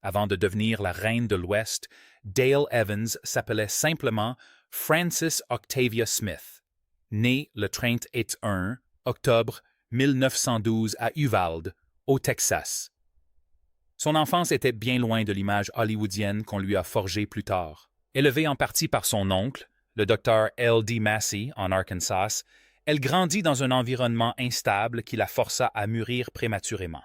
Avant de devenir la reine de l'Ouest, Dale Evans s'appelait simplement Frances Octavia Smith, née le 31 octobre 1912 à Uvalde, au Texas. Son enfance était bien loin de l'image hollywoodienne qu'on lui a forgée plus tard. Élevée en partie par son oncle, le docteur L.D. Massey, en Arkansas, elle grandit dans un environnement instable qui la força à mûrir prématurément.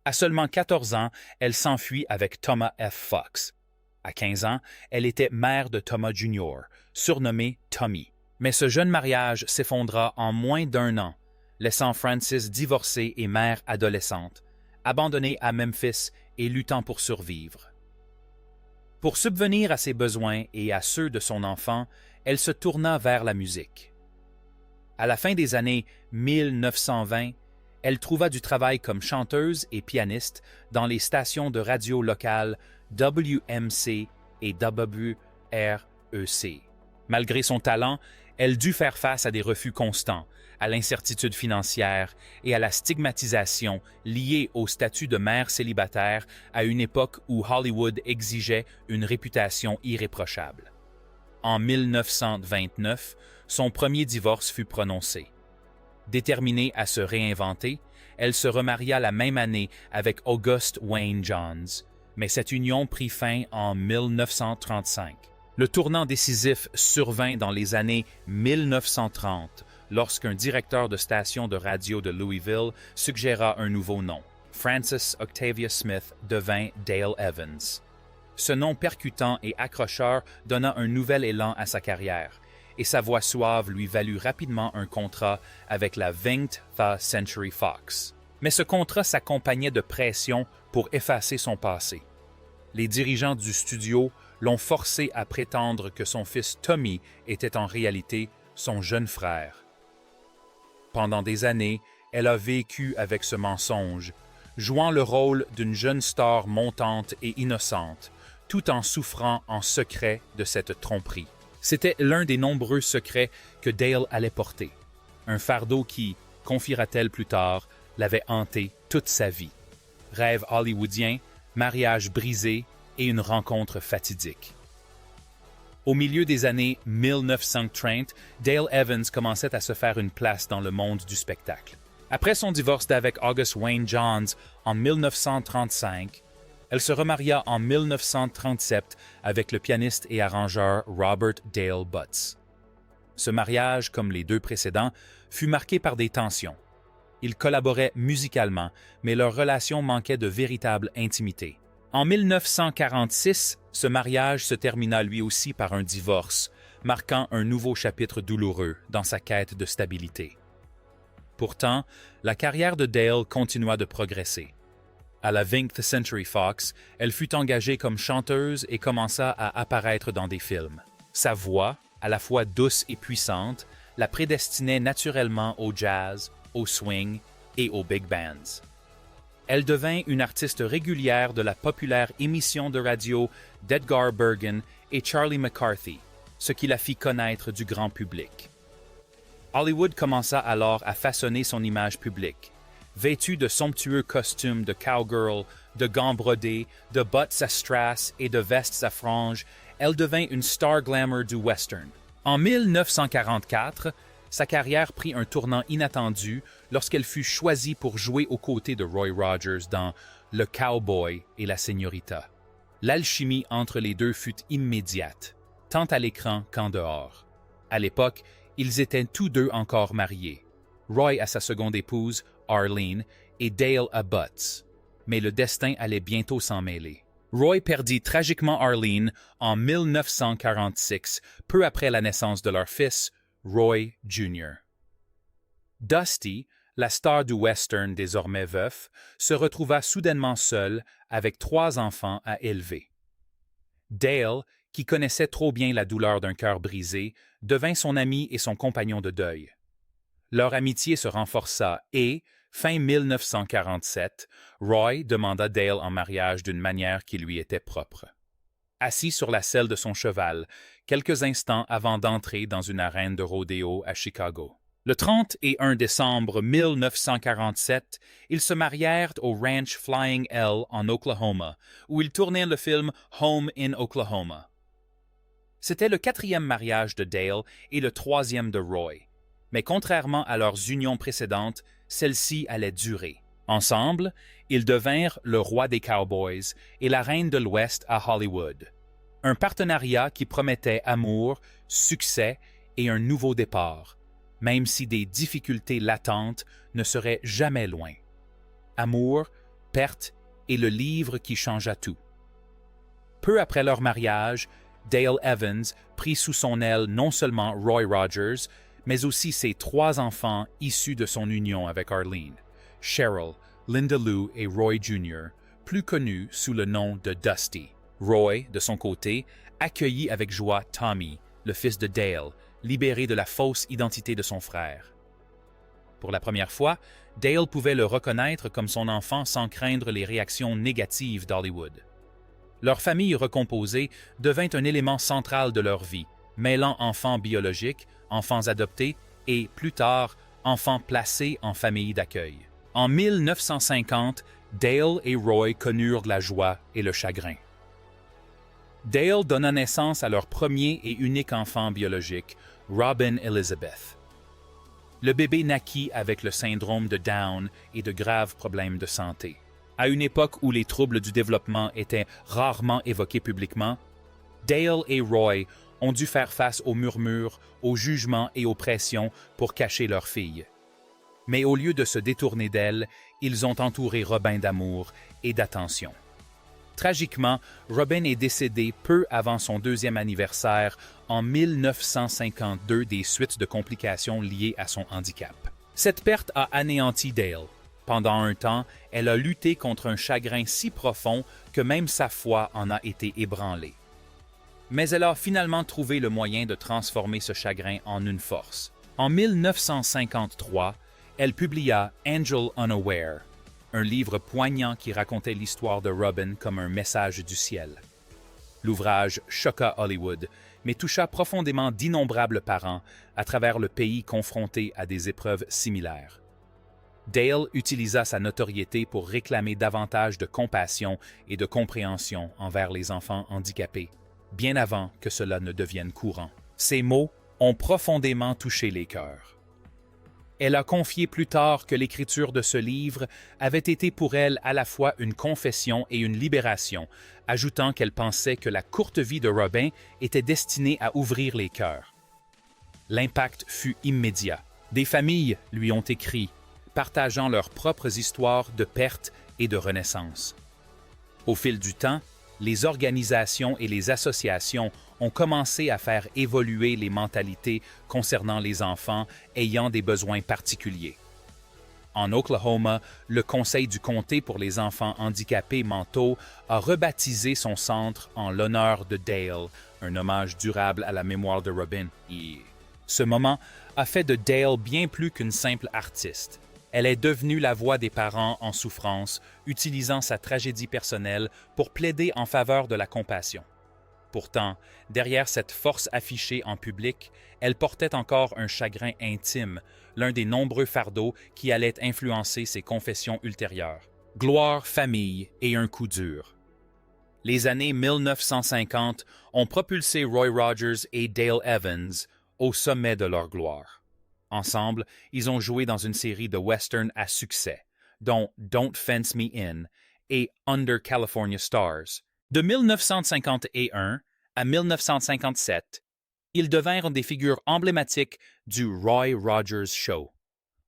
À seulement 14 ans, elle s'enfuit avec Thomas F. Fox. À 15 ans, elle était mère de Thomas Jr., surnommé Tommy. Mais ce jeune mariage s'effondra en moins d'1 an, laissant Frances divorcée et mère adolescente, abandonnée à Memphis et luttant pour survivre. Pour subvenir à ses besoins et à ceux de son enfant, elle se tourna vers la musique. À la fin des années 1920, elle trouva du travail comme chanteuse et pianiste dans les stations de radio locales WMC et WREC. Malgré son talent, elle dut faire face à des refus constants, à l'incertitude financière et à la stigmatisation liée au statut de mère célibataire à une époque où Hollywood exigeait une réputation irréprochable. En 1929, son premier divorce fut prononcé. Déterminée à se réinventer, elle se remaria la même année avec August Wayne Johns, mais cette union prit fin en 1935. Le tournant décisif survint dans les années 1930, lorsqu'un directeur de station de radio de Louisville suggéra un nouveau nom. Frances Octavia Smith devint Dale Evans. Ce nom percutant et accrocheur donna un nouvel élan à sa carrière, et sa voix suave lui valut rapidement un contrat avec la 20th Century Fox. Mais ce contrat s'accompagnait de pression pour effacer son passé. Les dirigeants du studio l'ont forcé à prétendre que son fils Tommy était en réalité son jeune frère. Pendant des années, elle a vécu avec ce mensonge, jouant le rôle d'une jeune star montante et innocente, tout en souffrant en secret de cette tromperie. C'était l'un des nombreux secrets que Dale allait porter, un fardeau qui, confiera-t-elle plus tard, l'avait hanté toute sa vie. Rêve hollywoodien, mariage brisé et une rencontre fatidique. Au milieu des années 1930, Dale Evans commençait à se faire une place dans le monde du spectacle. Après son divorce d'avec August Wayne Johns en 1935, elle se remaria en 1937 avec le pianiste et arrangeur Robert Dale Butts. Ce mariage, comme les deux précédents, fut marqué par des tensions. Ils collaboraient musicalement, mais leur relation manquait de véritable intimité. En 1946, ce mariage se termina lui aussi par un divorce, marquant un nouveau chapitre douloureux dans sa quête de stabilité. Pourtant, la carrière de Dale continua de progresser. À la 20th Century Fox, elle fut engagée comme chanteuse et commença à apparaître dans des films. Sa voix, à la fois douce et puissante, la prédestinait naturellement au jazz, au swing et aux big bands. Elle devint une artiste régulière de la populaire émission de radio d'Edgar Bergen et Charlie McCarthy, ce qui la fit connaître du grand public. Hollywood commença alors à façonner son image publique. Vêtue de somptueux costumes de cowgirl, de gants brodés, de bottes à strass et de vestes à franges, elle devint une star glamour du western. En 1944, sa carrière prit un tournant inattendu lorsqu'elle fut choisie pour jouer aux côtés de Roy Rogers dans Le Cowboy et la Señorita. L'alchimie entre les deux fut immédiate, tant à l'écran qu'en dehors. À l'époque, ils étaient tous deux encore mariés. Roy à sa seconde épouse, Arlene, et Dale à Butts. Mais le destin allait bientôt s'en mêler. Roy perdit tragiquement Arlene en 1946, peu après la naissance de leur fils, Roy Jr. Dusty, la star du western désormais veuf, se retrouva soudainement seule avec 3 enfants à élever. Dale, qui connaissait trop bien la douleur d'un cœur brisé, devint son ami et son compagnon de deuil. Leur amitié se renforça et, fin 1947, Roy demanda Dale en mariage d'une manière qui lui était propre. Assis sur la selle de son cheval, quelques instants avant d'entrer dans une arène de rodéo à Chicago. Le 31 décembre 1947, ils se marièrent au ranch Flying L en Oklahoma, où ils tournèrent le film Home in Oklahoma. C'était le 4e mariage de Dale et le 3e de Roy. Mais contrairement à leurs unions précédentes, celle-ci allait durer. Ensemble, ils devinrent le roi des Cowboys et la reine de l'Ouest à Hollywood. Un partenariat qui promettait amour, succès et un nouveau départ, même si des difficultés latentes ne seraient jamais loin. Amour, perte et le livre qui changea tout. Peu après leur mariage, Dale Evans prit sous son aile non seulement Roy Rogers, mais aussi ses 3 enfants issus de son union avec Arlene, Cheryl, Linda Lou et Roy Jr., plus connus sous le nom de Dusty. Roy, de son côté, accueillit avec joie Tommy, le fils de Dale, libéré de la fausse identité de son frère. Pour la première fois, Dale pouvait le reconnaître comme son enfant sans craindre les réactions négatives d'Hollywood. Leur famille recomposée devint un élément central de leur vie, mêlant enfants biologiques, enfants adoptés et, plus tard, enfants placés en famille d'accueil. En 1950, Dale et Roy connurent la joie et le chagrin. Dale donna naissance à leur premier et unique enfant biologique, Robin Elizabeth. Le bébé naquit avec le syndrome de Down et de graves problèmes de santé. À une époque où les troubles du développement étaient rarement évoqués publiquement, Dale et Roy ont dû faire face aux murmures, aux jugements et aux pressions pour cacher leur fille. Mais au lieu de se détourner d'elle, ils ont entouré Robin d'amour et d'attention. Tragiquement, Robin est décédé peu avant son 2e anniversaire en 1952 des suites de complications liées à son handicap. Cette perte a anéanti Dale. Pendant un temps, elle a lutté contre un chagrin si profond que même sa foi en a été ébranlée. Mais elle a finalement trouvé le moyen de transformer ce chagrin en une force. En 1953, elle publia Angel Unaware, un livre poignant qui racontait l'histoire de Robin comme un message du ciel. L'ouvrage choqua Hollywood, mais toucha profondément d'innombrables parents à travers le pays confronté à des épreuves similaires. Dale utilisa sa notoriété pour réclamer davantage de compassion et de compréhension envers les enfants handicapés, bien avant que cela ne devienne courant. Ces mots ont profondément touché les cœurs. Elle a confié plus tard que l'écriture de ce livre avait été pour elle à la fois une confession et une libération, ajoutant qu'elle pensait que la courte vie de Robin était destinée à ouvrir les cœurs. L'impact fut immédiat. Des familles lui ont écrit, partageant leurs propres histoires de perte et de renaissance. Au fil du temps, les organisations et les associations ont commencé à faire évoluer les mentalités concernant les enfants ayant des besoins particuliers. En Oklahoma, le Conseil du comté pour les enfants handicapés mentaux a rebaptisé son centre en l'honneur de Dale, un hommage durable à la mémoire de Robin. Ce moment a fait de Dale bien plus qu'une simple artiste. Elle est devenue la voix des parents en souffrance, utilisant sa tragédie personnelle pour plaider en faveur de la compassion. Pourtant, derrière cette force affichée en public, elle portait encore un chagrin intime, l'un des nombreux fardeaux qui allaient influencer ses confessions ultérieures. Gloire, famille et un coup dur. Les années 1950 ont propulsé Roy Rogers et Dale Evans au sommet de leur gloire. Ensemble, ils ont joué dans une série de westerns à succès, dont Don't Fence Me In et Under California Stars. De 1951 à 1957, ils devinrent des figures emblématiques du Roy Rogers Show,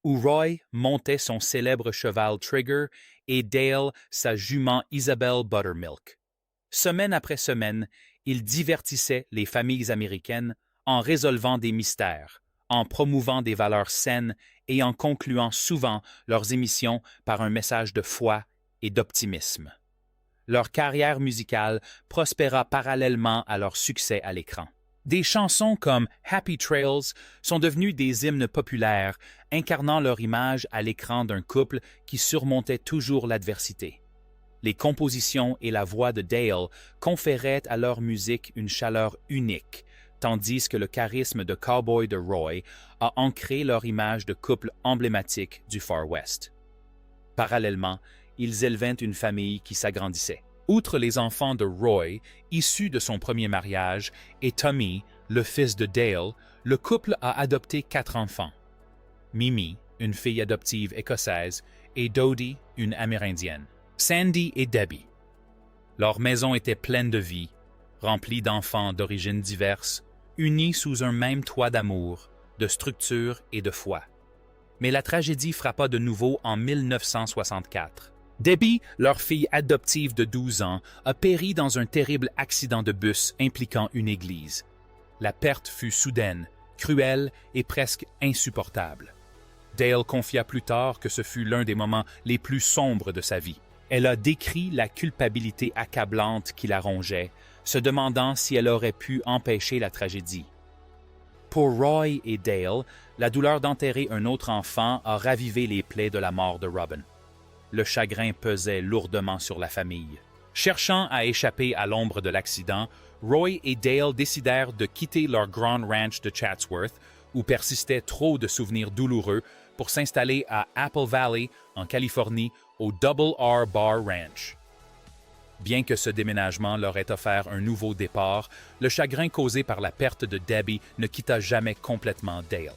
où Roy montait son célèbre cheval Trigger et Dale sa jument Isabel Buttermilk. Semaine après semaine, ils divertissaient les familles américaines en résolvant des mystères, en promouvant des valeurs saines et en concluant souvent leurs émissions par un message de foi et d'optimisme. Leur carrière musicale prospéra parallèlement à leur succès à l'écran. Des chansons comme Happy Trails sont devenues des hymnes populaires, incarnant leur image à l'écran d'un couple qui surmontait toujours l'adversité. Les compositions et la voix de Dale conféraient à leur musique une chaleur unique, tandis que le charisme de cowboy de Roy a ancré leur image de couple emblématique du Far West. Parallèlement, ils élevaient une famille qui s'agrandissait. Outre les enfants de Roy, issus de son premier mariage, et Tommy, le fils de Dale, le couple a adopté 4 enfants. Mimi, une fille adoptive écossaise, et Dodie, une Amérindienne. Sandy et Debbie. Leur maison était pleine de vie, remplie d'enfants d'origines diverses, unis sous un même toit d'amour, de structure et de foi. Mais la tragédie frappa de nouveau en 1964. Debbie, leur fille adoptive de 12 ans, a péri dans un terrible accident de bus impliquant une église. La perte fut soudaine, cruelle et presque insupportable. Dale confia plus tard que ce fut l'un des moments les plus sombres de sa vie. Elle a décrit la culpabilité accablante qui la rongeait, se demandant si elle aurait pu empêcher la tragédie. Pour Roy et Dale, la douleur d'enterrer un autre enfant a ravivé les plaies de la mort de Robin. Le chagrin pesait lourdement sur la famille. Cherchant à échapper à l'ombre de l'accident, Roy et Dale décidèrent de quitter leur Grand Ranch de Chatsworth, où persistaient trop de souvenirs douloureux, pour s'installer à Apple Valley, en Californie, au Double R Bar Ranch. Bien que ce déménagement leur ait offert un nouveau départ, le chagrin causé par la perte de Debbie ne quitta jamais complètement Dale.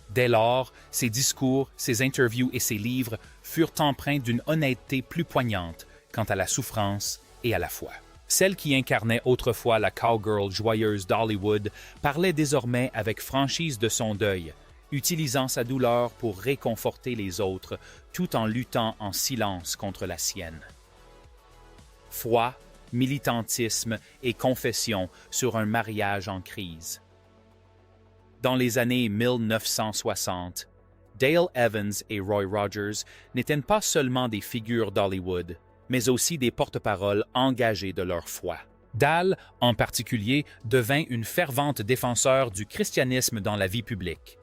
Dès lors, ses discours, ses interviews et ses livres furent empreints d'une honnêteté plus poignante quant à la souffrance et à la foi. Celle qui incarnait autrefois la cowgirl joyeuse d'Hollywood parlait désormais avec franchise de son deuil, utilisant sa douleur pour réconforter les autres tout en luttant en silence contre la sienne. Foi, militantisme et confession sur un mariage en crise. Dans les années 1960, Dale Evans et Roy Rogers n'étaient pas seulement des figures d'Hollywood, mais aussi des porte-paroles engagés de leur foi. Dale, en particulier, devint une fervente défenseur du christianisme dans la vie publique.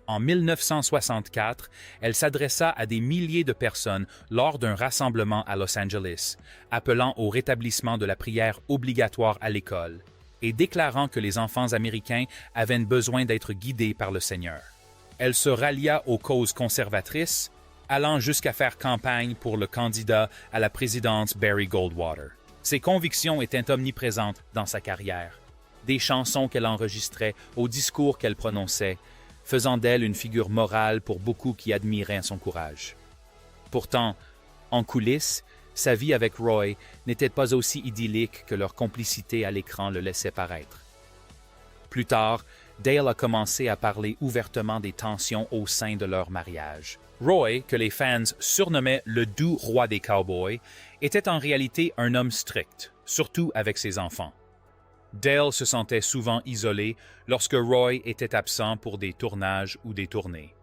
En 1964, elle s'adressa à des milliers de personnes lors d'un rassemblement à Los Angeles, appelant au rétablissement de la prière obligatoire à l'école et déclarant que les enfants américains avaient besoin d'être guidés par le Seigneur. Elle se rallia aux causes conservatrices, allant jusqu'à faire campagne pour le candidat à la présidence Barry Goldwater. Ses convictions étaient omniprésentes dans sa carrière. Des chansons qu'elle enregistrait, aux discours qu'elle prononçait, faisant d'elle une figure morale pour beaucoup qui admiraient son courage. Pourtant, en coulisses, sa vie avec Roy n'était pas aussi idyllique que leur complicité à l'écran le laissait paraître. Plus tard, Dale a commencé à parler ouvertement des tensions au sein de leur mariage. Roy, que les fans surnommaient le doux roi des cowboys, était en réalité un homme strict, surtout avec ses enfants. Dale se sentait souvent isolée lorsque Roy était absent pour des tournages ou des tournées.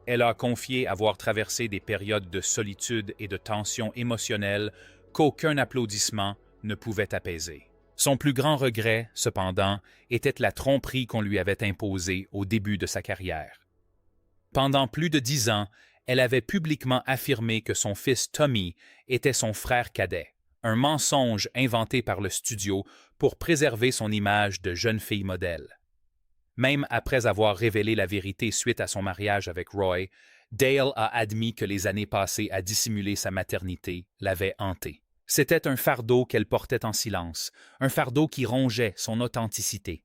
Elle a confié avoir traversé des périodes de solitude et de tension émotionnelle qu'aucun applaudissement ne pouvait apaiser. Son plus grand regret, cependant, était la tromperie qu'on lui avait imposée au début de sa carrière. Pendant plus de 10 ans, elle avait publiquement affirmé que son fils Tommy était son frère cadet, un mensonge inventé par le studio pour préserver son image de jeune fille modèle. Même après avoir révélé la vérité suite à son mariage avec Roy, Dale a admis que les années passées à dissimuler sa maternité l'avaient hantée. C'était un fardeau qu'elle portait en silence, un fardeau qui rongeait son authenticité.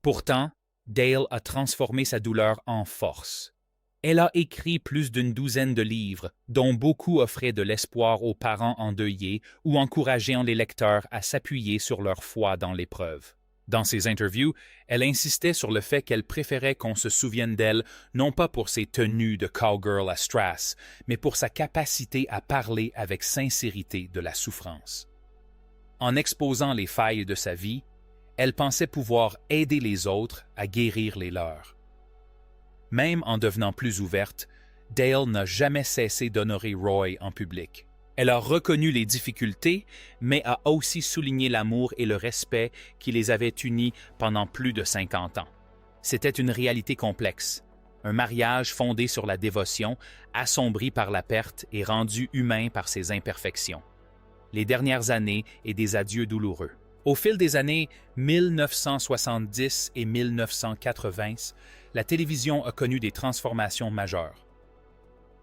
Pourtant, Dale a transformé sa douleur en force. Elle a écrit plus d'une douzaine de livres, dont beaucoup offraient de l'espoir aux parents endeuillés ou encourageant les lecteurs à s'appuyer sur leur foi dans l'épreuve. Dans ses interviews, elle insistait sur le fait qu'elle préférait qu'on se souvienne d'elle non pas pour ses tenues de cowgirl à strass, mais pour sa capacité à parler avec sincérité de la souffrance. En exposant les failles de sa vie, elle pensait pouvoir aider les autres à guérir les leurs. Même en devenant plus ouverte, Dale n'a jamais cessé d'honorer Roy en public. Elle a reconnu les difficultés, mais a aussi souligné l'amour et le respect qui les avaient unis pendant plus de 50 ans. C'était une réalité complexe, un mariage fondé sur la dévotion, assombri par la perte et rendu humain par ses imperfections. Les dernières années et des adieux douloureux. Au fil des années 1970 et 1980, la télévision a connu des transformations majeures.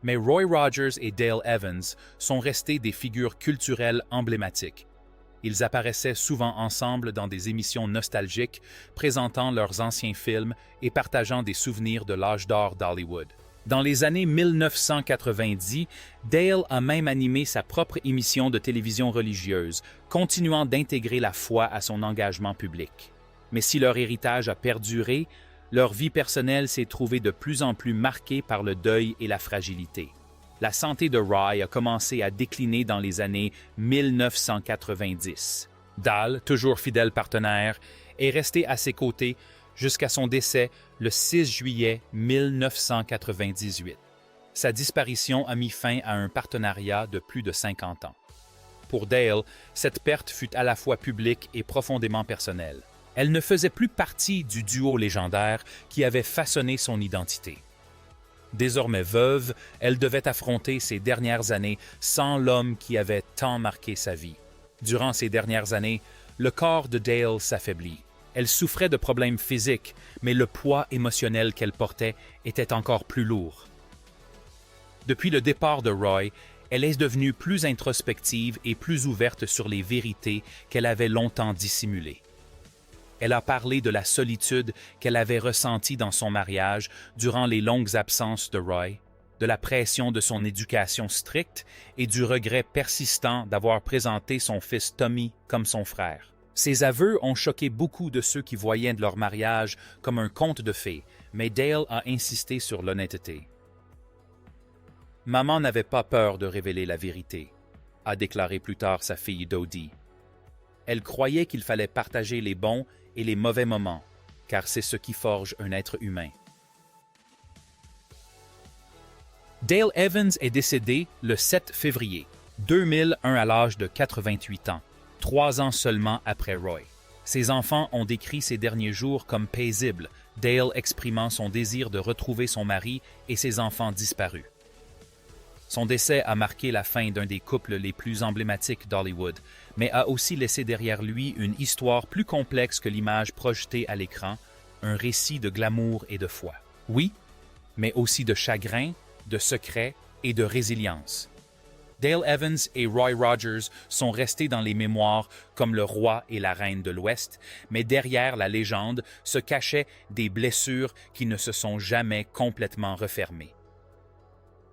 Mais Roy Rogers et Dale Evans sont restés des figures culturelles emblématiques. Ils apparaissaient souvent ensemble dans des émissions nostalgiques, présentant leurs anciens films et partageant des souvenirs de l'âge d'or d'Hollywood. Dans les années 1990, Dale a même animé sa propre émission de télévision religieuse, continuant d'intégrer la foi à son engagement public. Mais si leur héritage a perduré, leur vie personnelle s'est trouvée de plus en plus marquée par le deuil et la fragilité. La santé de Roy a commencé à décliner dans les années 1990. Dale, toujours fidèle partenaire, est resté à ses côtés jusqu'à son décès le 6 juillet 1998. Sa disparition a mis fin à un partenariat de plus de 50 ans. Pour Dale, cette perte fut à la fois publique et profondément personnelle. Elle ne faisait plus partie du duo légendaire qui avait façonné son identité. Désormais veuve, elle devait affronter ses dernières années sans l'homme qui avait tant marqué sa vie. Durant ces dernières années, le corps de Dale s'affaiblit. Elle souffrait de problèmes physiques, mais le poids émotionnel qu'elle portait était encore plus lourd. Depuis le départ de Roy, elle est devenue plus introspective et plus ouverte sur les vérités qu'elle avait longtemps dissimulées. Elle a parlé de la solitude qu'elle avait ressentie dans son mariage durant les longues absences de Roy, de la pression de son éducation stricte et du regret persistant d'avoir présenté son fils Tommy comme son frère. Ces aveux ont choqué beaucoup de ceux qui voyaient leur mariage comme un conte de fées, mais Dale a insisté sur l'honnêteté. « Maman n'avait pas peur de révéler la vérité », a déclaré plus tard sa fille Dodie. Elle croyait qu'il fallait partager les bons et les mauvais moments, car c'est ce qui forge un être humain. Dale Evans est décédé le 7 février 2001 à l'âge de 88 ans, 3 ans seulement après Roy. Ses enfants ont décrit ces derniers jours comme paisibles, Dale exprimant son désir de retrouver son mari et ses enfants disparus. Son décès a marqué la fin d'un des couples les plus emblématiques d'Hollywood, mais a aussi laissé derrière lui une histoire plus complexe que l'image projetée à l'écran, un récit de glamour et de foi. Oui, mais aussi de chagrin, de secret et de résilience. Dale Evans et Roy Rogers sont restés dans les mémoires comme le roi et la reine de l'Ouest, mais derrière la légende se cachaient des blessures qui ne se sont jamais complètement refermées.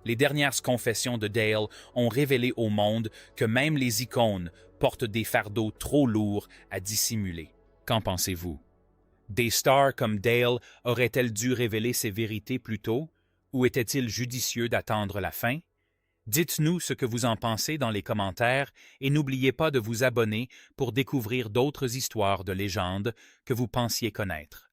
Les dernières confessions de Dale ont révélé au monde que même les icônes portent des fardeaux trop lourds à dissimuler. Qu'en pensez-vous? Des stars comme Dale auraient-elles dû révéler ces vérités plus tôt, ou était-il judicieux d'attendre la fin? Dites-nous ce que vous en pensez dans les commentaires et n'oubliez pas de vous abonner pour découvrir d'autres histoires de légendes que vous pensiez connaître.